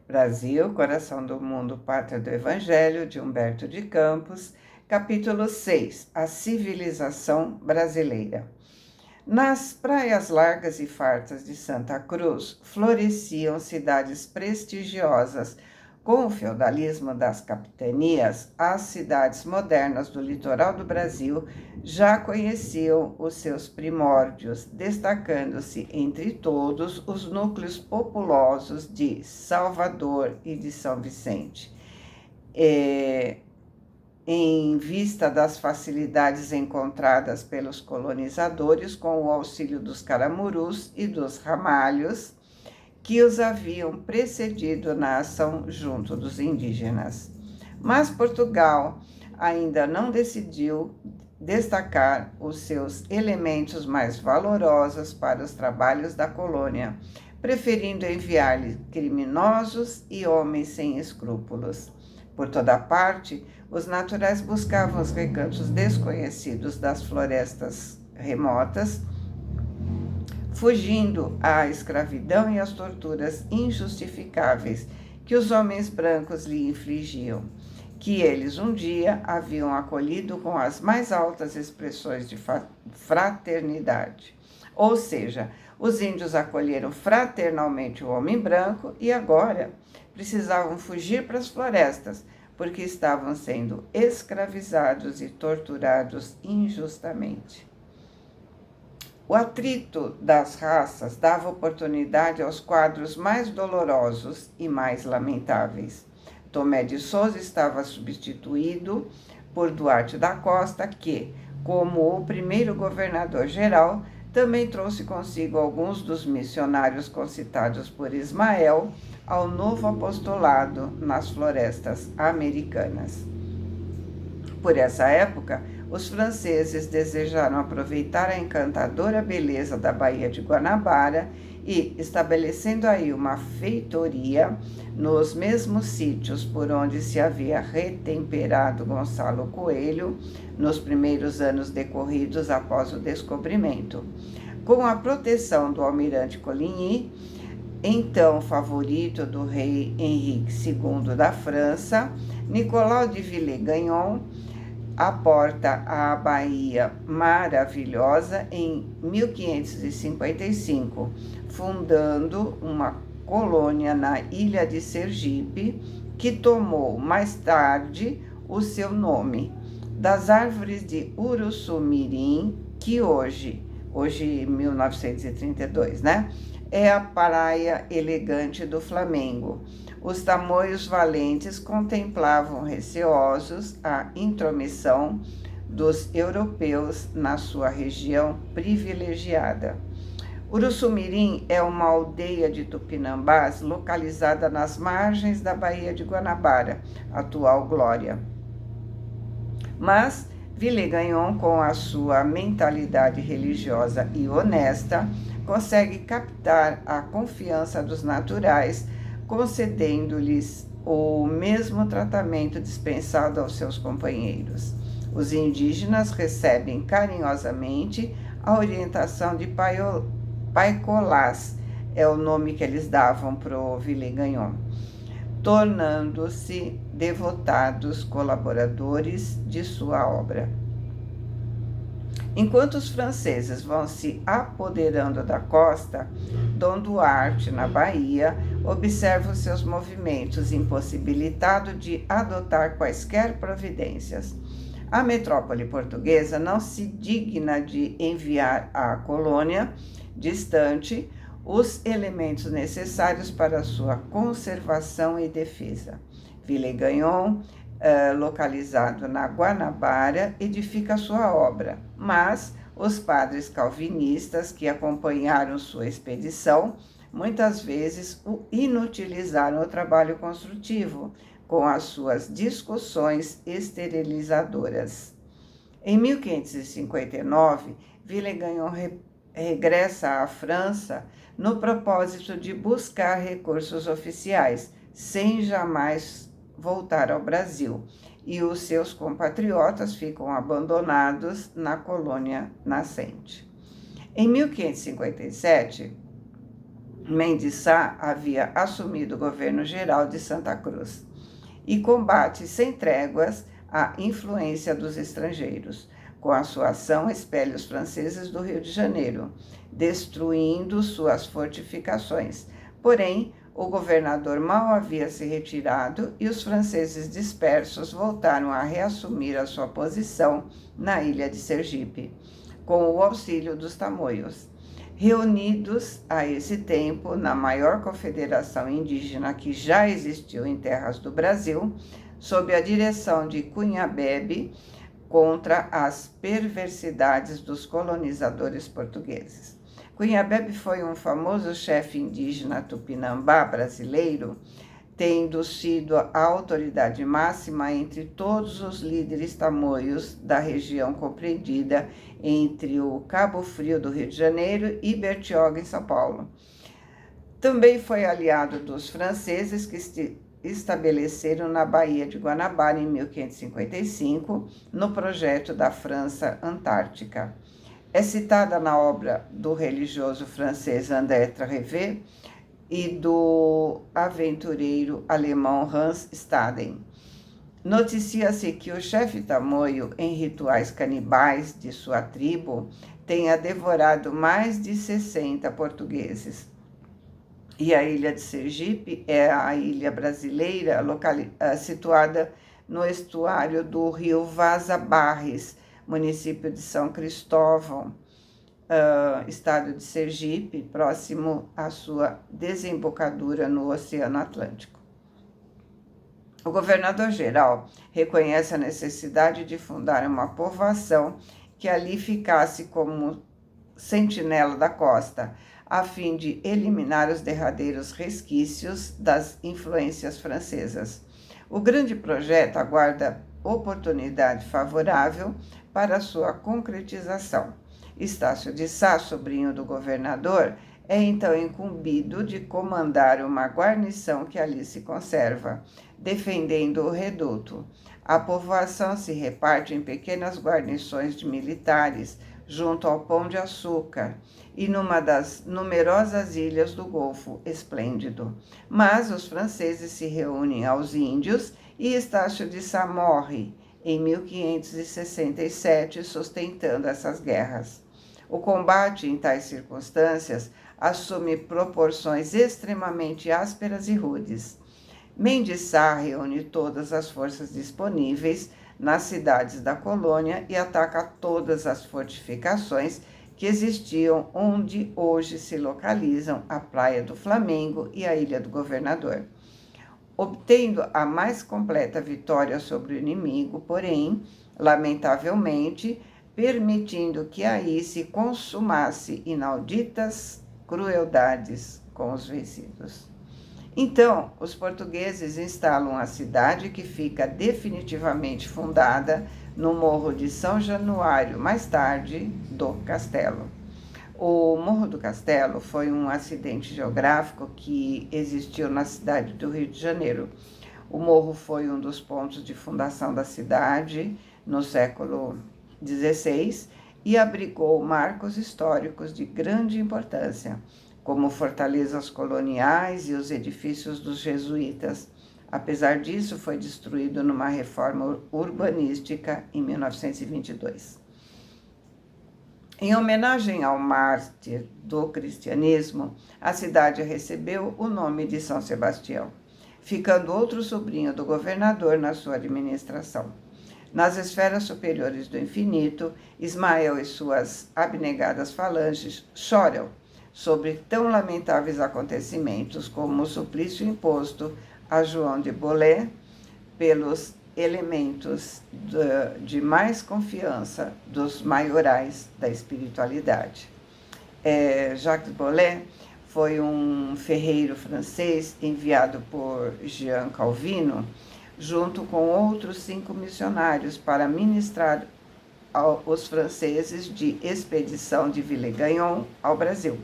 Brasil, Coração do Mundo, Pátria do Evangelho, de Humberto de Campos, capítulo 6, A Civilização Brasileira. Nas praias largas e fartas de Santa Cruz, floresciam cidades prestigiosas. Com o feudalismo das capitanias, as cidades modernas do litoral do Brasil já conheciam os seus primórdios, destacando-se entre todos os núcleos populosos de Salvador e de São Vicente. Em vista das facilidades encontradas pelos colonizadores com o auxílio dos caramurus e dos ramalhos, que os haviam precedido na ação junto dos indígenas. Mas Portugal ainda não decidiu destacar os seus elementos mais valorosos para os trabalhos da colônia, preferindo enviar-lhe criminosos e homens sem escrúpulos. Por toda parte, os naturais buscavam os recantos desconhecidos das florestas remotas, fugindo à escravidão e às torturas injustificáveis que os homens brancos lhe infligiam, que eles um dia haviam acolhido com as mais altas expressões de fraternidade. Ou seja, os índios acolheram fraternalmente o homem branco e agora precisavam fugir para as florestas, porque estavam sendo escravizados e torturados injustamente. O atrito das raças dava oportunidade aos quadros mais dolorosos e mais lamentáveis. Tomé de Souza estava substituído por Duarte da Costa, que, como o primeiro governador-geral, também trouxe consigo alguns dos missionários concitados por Ismael ao novo apostolado nas florestas americanas. Por essa época, os franceses desejaram aproveitar a encantadora beleza da Baía de Guanabara e, estabelecendo aí uma feitoria nos mesmos sítios por onde se havia retemperado Gonçalo Coelho nos primeiros anos decorridos após o descobrimento. Com a proteção do almirante Coligny, então favorito do rei Henrique II da França, Nicolau de Villegagnon aporta a Bahia Maravilhosa em 1555, fundando uma colônia na ilha de Sergipe, que tomou mais tarde o seu nome. Das árvores de Uruçu-Mirim, que hoje 1932, né? É a praia elegante do Flamengo. Os tamoios valentes contemplavam receosos a intromissão dos europeus na sua região privilegiada. Uruçu-Mirim é uma aldeia de tupinambás localizada nas margens da Baía de Guanabara, atual Glória. Mas Villegagnon, com a sua mentalidade religiosa e honesta, consegue captar a confiança dos naturais, concedendo-lhes o mesmo tratamento dispensado aos seus companheiros. Os indígenas recebem carinhosamente a orientação de Paicolás, é o nome que eles davam para o Villegagnon, tornando-se devotados colaboradores de sua obra. Enquanto os franceses vão se apoderando da costa, Dom Duarte, na Bahia, observa os seus movimentos, impossibilitado de adotar quaisquer providências. A metrópole portuguesa não se digna de enviar à colônia distante os elementos necessários para sua conservação e defesa. Villegagnon, localizado na Guanabara, edifica sua obra, mas os padres calvinistas que acompanharam sua expedição muitas vezes inutilizaram o trabalho construtivo com as suas discussões esterilizadoras. Em 1559, Villegagnon regressa à França no propósito de buscar recursos oficiais, sem jamais voltar ao Brasil, e os seus compatriotas ficam abandonados na colônia nascente. Em 1557, Mendes Sá havia assumido o governo geral de Santa Cruz e combate sem tréguas a influência dos estrangeiros. Com a sua ação, expele os franceses do Rio de Janeiro, destruindo suas fortificações. Porém, o governador mal havia se retirado e os franceses dispersos voltaram a reassumir a sua posição na ilha de Sergipe, com o auxílio dos tamoios. Reunidos a esse tempo na maior confederação indígena que já existiu em terras do Brasil, sob a direção de Cunha Bebe, contra as perversidades dos colonizadores portugueses. Cunha Bebe foi um famoso chefe indígena tupinambá brasileiro, tendo sido a autoridade máxima entre todos os líderes tamoios da região compreendida entre o Cabo Frio do Rio de Janeiro e Bertioga, em São Paulo. Também foi aliado dos franceses que estabeleceram na Baía de Guanabara em 1555, no projeto da França Antártica. É citada na obra do religioso francês André Trevet e do aventureiro alemão Hans Staden. Noticia-se que o chefe tamoio, em rituais canibais de sua tribo, tenha devorado mais de 60 portugueses. E a ilha de Sergipe é a ilha brasileira situada no estuário do rio Vaza Barres, município de São Cristóvão, estado de Sergipe, próximo à sua desembocadura no Oceano Atlântico. O governador-geral reconhece a necessidade de fundar uma povoação que ali ficasse como sentinela da costa, a fim de eliminar os derradeiros resquícios das influências francesas. O grande projeto aguarda oportunidade favorável para sua concretização. Estácio de Sá, sobrinho do governador, é então incumbido de comandar uma guarnição que ali se conserva, defendendo o reduto. A povoação se reparte em pequenas guarnições de militares, junto ao Pão de Açúcar, e numa das numerosas ilhas do Golfo Esplêndido. Mas os franceses se reúnem aos índios e Estácio de Sá morre em 1567, sustentando essas guerras. O combate em tais circunstâncias assume proporções extremamente ásperas e rudes. Mendes Sá reúne todas as forças disponíveis nas cidades da colônia e ataca todas as fortificações que existiam onde hoje se localizam a Praia do Flamengo e a Ilha do Governador. Obtendo a mais completa vitória sobre o inimigo, porém, lamentavelmente, permitindo que aí se consumasse inauditas crueldades com os vencidos. Então, os portugueses instalam a cidade, que fica definitivamente fundada no Morro de São Januário, mais tarde, do Castelo. O Morro do Castelo foi um acidente geográfico que existiu na cidade do Rio de Janeiro. O morro foi um dos pontos de fundação da cidade no século XVI e abrigou marcos históricos de grande importância, como fortalezas coloniais e os edifícios dos jesuítas. Apesar disso, foi destruído numa reforma urbanística em 1922. Em homenagem ao mártir do cristianismo, a cidade recebeu o nome de São Sebastião, ficando outro sobrinho do governador na sua administração. Nas esferas superiores do infinito, Ismael e suas abnegadas falanges choram sobre tão lamentáveis acontecimentos como o suplício imposto a João de Bolé pelos elementos de mais confiança dos maiorais da espiritualidade. Jacques Bolé foi um ferreiro francês enviado por Jean Calvino, junto com outros 5 missionários, para ministrar aos franceses de expedição de Villegagnon ao Brasil.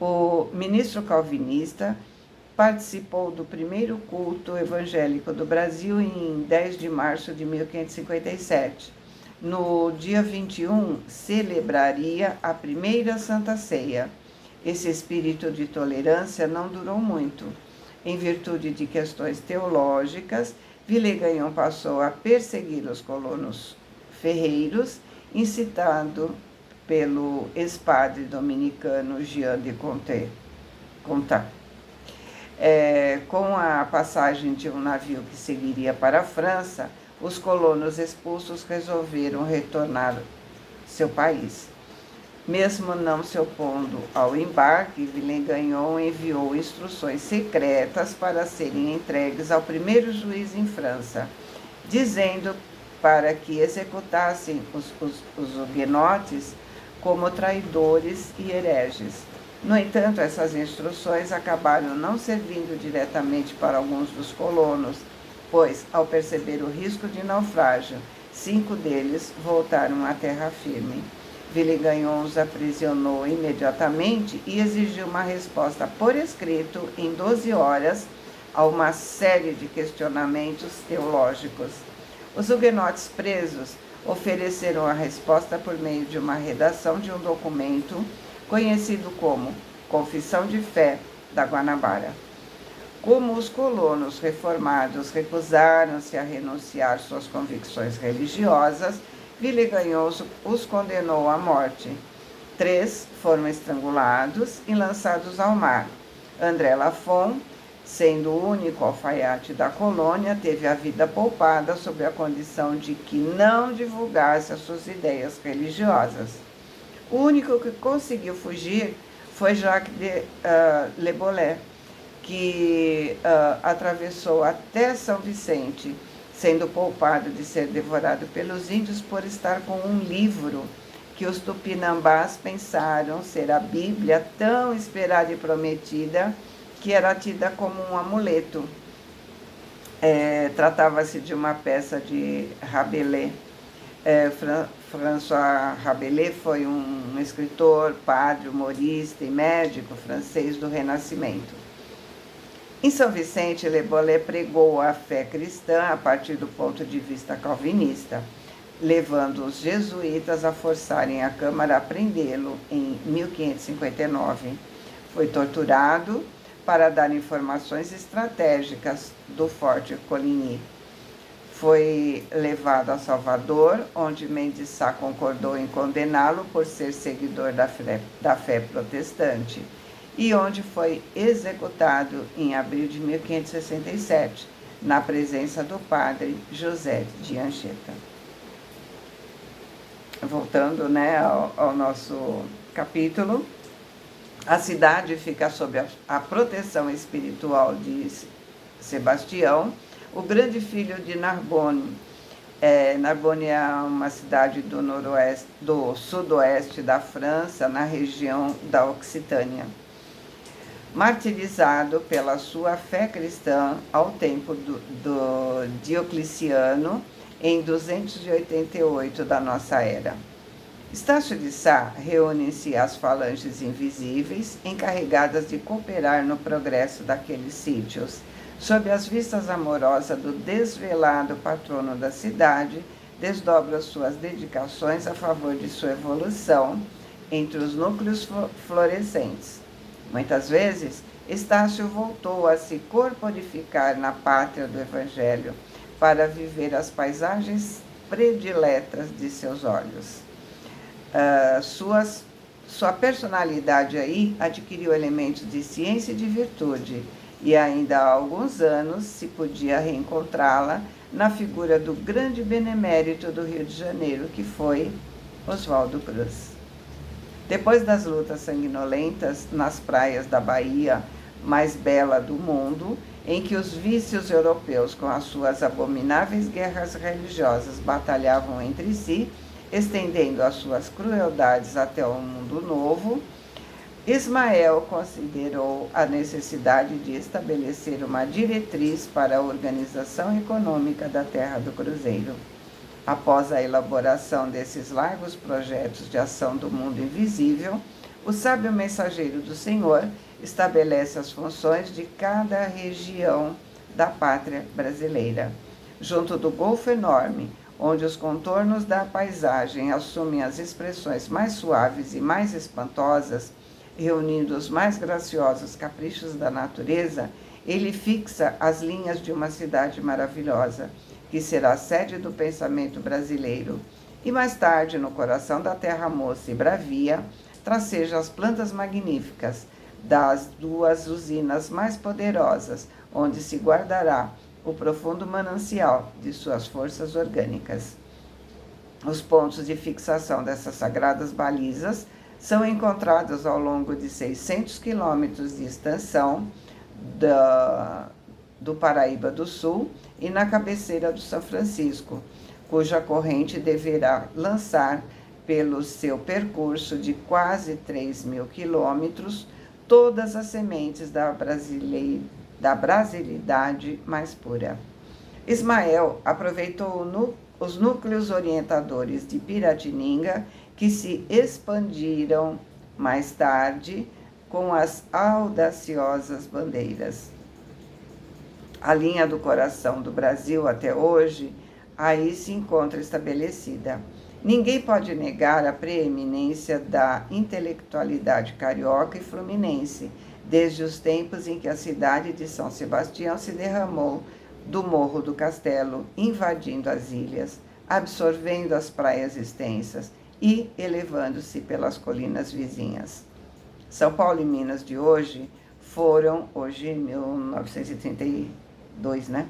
O ministro calvinista participou do primeiro culto evangélico do Brasil em 10 de março de 1557. No dia 21, celebraria a primeira Santa Ceia. Esse espírito de tolerância não durou muito. Em virtude de questões teológicas, Villegagnon passou a perseguir os colonos ferreiros, incitado pelo ex-padre dominicano Jean de Contat. Com a passagem de um navio que seguiria para a França, os colonos expulsos resolveram retornar ao seu país. Mesmo não se opondo ao embarque, Villegagnon enviou instruções secretas para serem entregues ao primeiro juiz em França, dizendo para que executassem os huguenotes como traidores e hereges. No entanto, essas instruções acabaram não servindo diretamente para alguns dos colonos, pois, ao perceber o risco de naufrágio, 5 deles voltaram à terra firme. Villegagnon os aprisionou imediatamente e exigiu uma resposta por escrito em 12 horas a uma série de questionamentos teológicos. Os huguenotes presos ofereceram a resposta por meio de uma redação de um documento conhecido como Confissão de Fé da Guanabara. Como os colonos reformados recusaram-se a renunciar suas convicções religiosas, Villegagnon os condenou à morte. 3 foram estrangulados e lançados ao mar. André Lafon, sendo o único alfaiate da colônia, teve a vida poupada sob a condição de que não divulgasse as suas ideias religiosas. O único que conseguiu fugir foi Jacques de Le Bollet, que atravessou até São Vicente, sendo poupado de ser devorado pelos índios por estar com um livro que os tupinambás pensaram ser a Bíblia tão esperada e prometida, que era tida como um amuleto. Tratava-se de uma peça de Rabelais. François Rabelais foi um escritor, padre, humorista e médico francês do Renascimento. Em São Vicente, Le Bollet pregou a fé cristã a partir do ponto de vista calvinista, levando os jesuítas a forçarem a Câmara a prendê-lo em 1559. Foi torturado para dar informações estratégicas do Forte Coligny. Foi levado a Salvador, onde Mendes Sá concordou em condená-lo por ser seguidor da fé protestante, e onde foi executado em abril de 1567, na presença do padre José de Anchieta. Voltando, ao nosso capítulo, a cidade fica sob a proteção espiritual de Sebastião, o grande filho de Narbonne. Narbonne é uma cidade do sudoeste da França, na região da Occitânia. Martirizado pela sua fé cristã ao tempo do Diocleciano, em 288 da nossa era. Estácio de Sá reúne-se às falanges invisíveis, encarregadas de cooperar no progresso daqueles sítios, sob as vistas amorosas do desvelado patrono da cidade, desdobra suas dedicações a favor de sua evolução entre os núcleos florescentes. Muitas vezes, Estácio voltou a se corporificar na pátria do Evangelho para viver as paisagens prediletas de seus olhos. Sua personalidade aí adquiriu elementos de ciência e de virtude, e ainda há alguns anos se podia reencontrá-la na figura do grande benemérito do Rio de Janeiro, que foi Oswaldo Cruz. Depois das lutas sanguinolentas nas praias da Bahia, mais bela do mundo, em que os vícios europeus, com as suas abomináveis guerras religiosas, batalhavam entre si, estendendo as suas crueldades até o mundo novo, Ismael considerou a necessidade de estabelecer uma diretriz para a organização econômica da Terra do Cruzeiro. Após a elaboração desses largos projetos de ação do mundo invisível, o sábio mensageiro do Senhor estabelece as funções de cada região da pátria brasileira. Junto do Golfo Enorme, onde os contornos da paisagem assumem as expressões mais suaves e mais espantosas, reunindo os mais graciosos caprichos da natureza, ele fixa as linhas de uma cidade maravilhosa, que será a sede do pensamento brasileiro. E mais tarde, no coração da terra moça e bravia, traceja as plantas magníficas das duas usinas mais poderosas, onde se guardará o profundo manancial de suas forças orgânicas. Os pontos de fixação dessas sagradas balizas são encontrados ao longo de 600 quilômetros de extensão do Paraíba do Sul e na cabeceira do São Francisco, cuja corrente deverá lançar pelo seu percurso de quase 3.000 quilômetros todas as sementes da brasilidade mais pura. Ismael aproveitou os núcleos orientadores de Piratininga, que se expandiram mais tarde com as audaciosas bandeiras. A linha do coração do Brasil até hoje aí se encontra estabelecida. Ninguém pode negar a preeminência da intelectualidade carioca e fluminense, desde os tempos em que a cidade de São Sebastião se derramou do Morro do Castelo, invadindo as ilhas, absorvendo as praias extensas e elevando-se pelas colinas vizinhas. São Paulo e Minas de hoje foram, hoje 1932, né?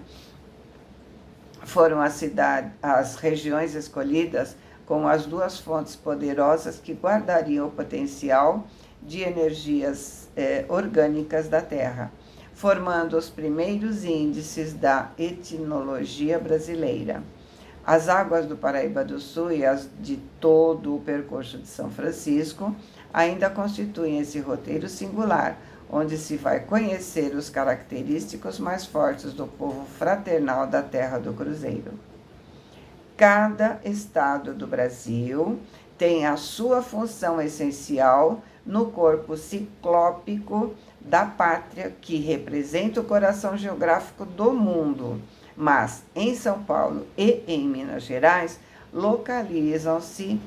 Foram as regiões escolhidas como as duas fontes poderosas que guardariam o potencial de energias orgânicas da Terra, formando os primeiros índices da etnologia brasileira. As águas do Paraíba do Sul e as de todo o percurso de São Francisco ainda constituem esse roteiro singular, onde se vai conhecer os característicos mais fortes do povo fraternal da Terra do Cruzeiro. Cada estado do Brasil tem a sua função essencial no corpo ciclópico da pátria, que representa o coração geográfico do mundo, mas em São Paulo e em Minas Gerais localizam-se,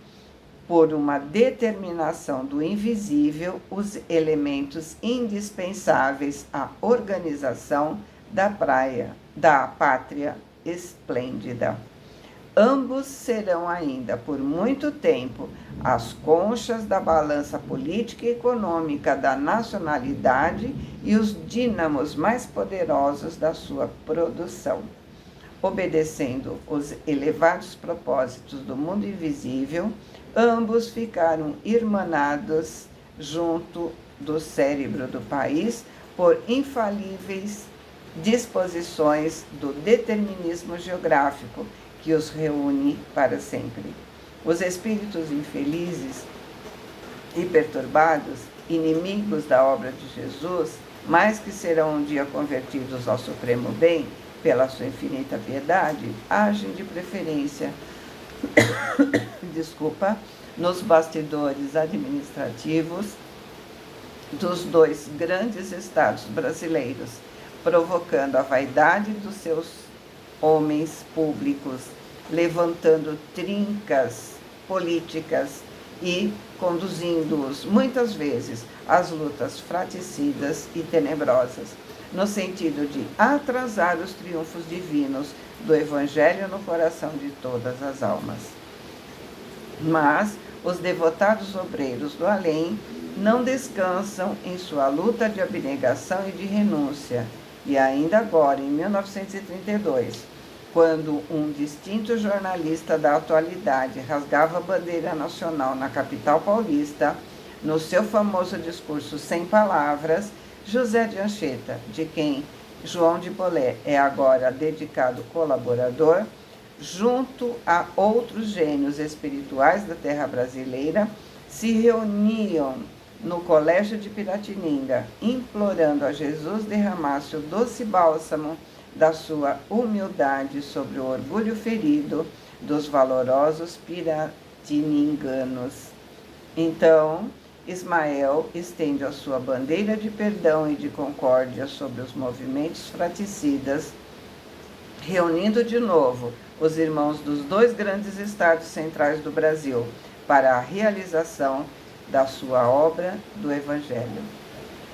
por uma determinação do invisível, os elementos indispensáveis à organização da pátria esplêndida. Ambos serão ainda, por muito tempo, as conchas da balança política e econômica da nacionalidade e os dínamos mais poderosos da sua produção. Obedecendo os elevados propósitos do mundo invisível, ambos ficaram irmanados junto do cérebro do país por infalíveis disposições do determinismo geográfico que os reúne para sempre. Os espíritos infelizes e perturbados, inimigos da obra de Jesus, mas que serão um dia convertidos ao supremo bem, pela sua infinita piedade, agem de preferência nos bastidores administrativos dos dois grandes estados brasileiros, provocando a vaidade dos seus homens públicos, levantando trincas políticas e conduzindo-os, muitas vezes, às lutas fraticidas e tenebrosas, no sentido de atrasar os triunfos divinos do Evangelho no coração de todas as almas. Mas os devotados obreiros do além não descansam em sua luta de abnegação e de renúncia. E ainda agora, em 1932, quando um distinto jornalista da atualidade rasgava a bandeira nacional na capital paulista, no seu famoso discurso Sem Palavras, José de Anchieta, de quem João de Bolé é agora dedicado colaborador, junto a outros gênios espirituais da terra brasileira, se reuniam no Colégio de Piratininga, implorando a Jesus derramasse o doce bálsamo da sua humildade sobre o orgulho ferido dos valorosos piratininganos. Então, Ismael estende a sua bandeira de perdão e de concórdia sobre os movimentos fraticidas, reunindo de novo os irmãos dos dois grandes estados centrais do Brasil para a realização da sua obra do Evangelho.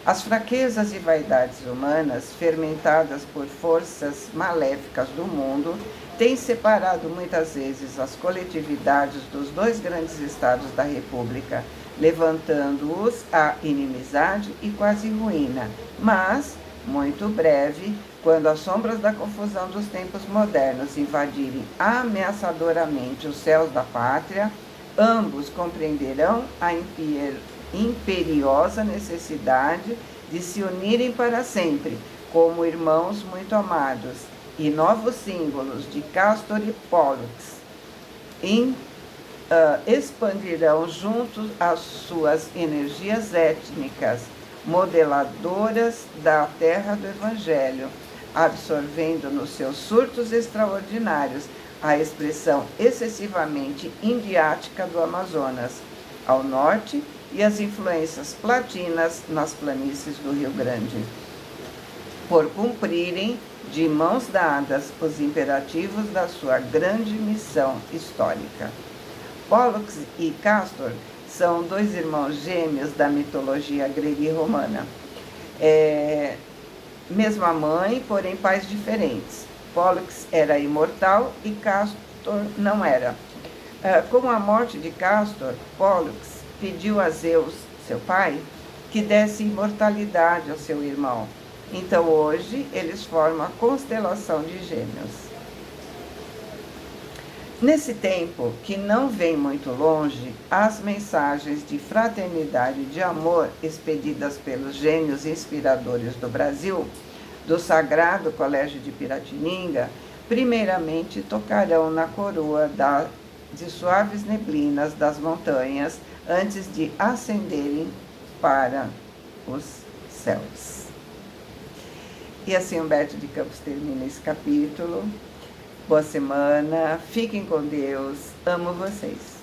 As fraquezas e vaidades humanas, fermentadas por forças maléficas do mundo, têm separado muitas vezes as coletividades dos dois grandes estados da República, levantando-os à inimizade e quase ruína. Mas, muito breve, quando as sombras da confusão dos tempos modernos invadirem ameaçadoramente os céus da pátria, ambos compreenderão a imperiosa necessidade de se unirem para sempre, como irmãos muito amados, e novos símbolos de Castor e Pollux expandirão juntos as suas energias étnicas, modeladoras da terra do Evangelho, absorvendo nos seus surtos extraordinários a expressão excessivamente indiática do Amazonas, ao norte, e as influências platinas nas planícies do Rio Grande, por cumprirem de mãos dadas os imperativos da sua grande missão histórica. Pollux e Castor são dois irmãos gêmeos da mitologia grega e romana. Mesma mãe, porém pais diferentes. Pollux era imortal e Castor não era. Com a morte de Castor, Pollux pediu a Zeus, seu pai, que desse imortalidade ao seu irmão. Então hoje eles formam a constelação de Gêmeos. Nesse tempo, que não vem muito longe, as mensagens de fraternidade e de amor expedidas pelos gênios inspiradores do Brasil, do Sagrado Colégio de Piratininga, primeiramente tocarão na coroa de suaves neblinas das montanhas, antes de ascenderem para os céus. E assim Humberto de Campos termina esse capítulo. Boa semana, fiquem com Deus, amo vocês.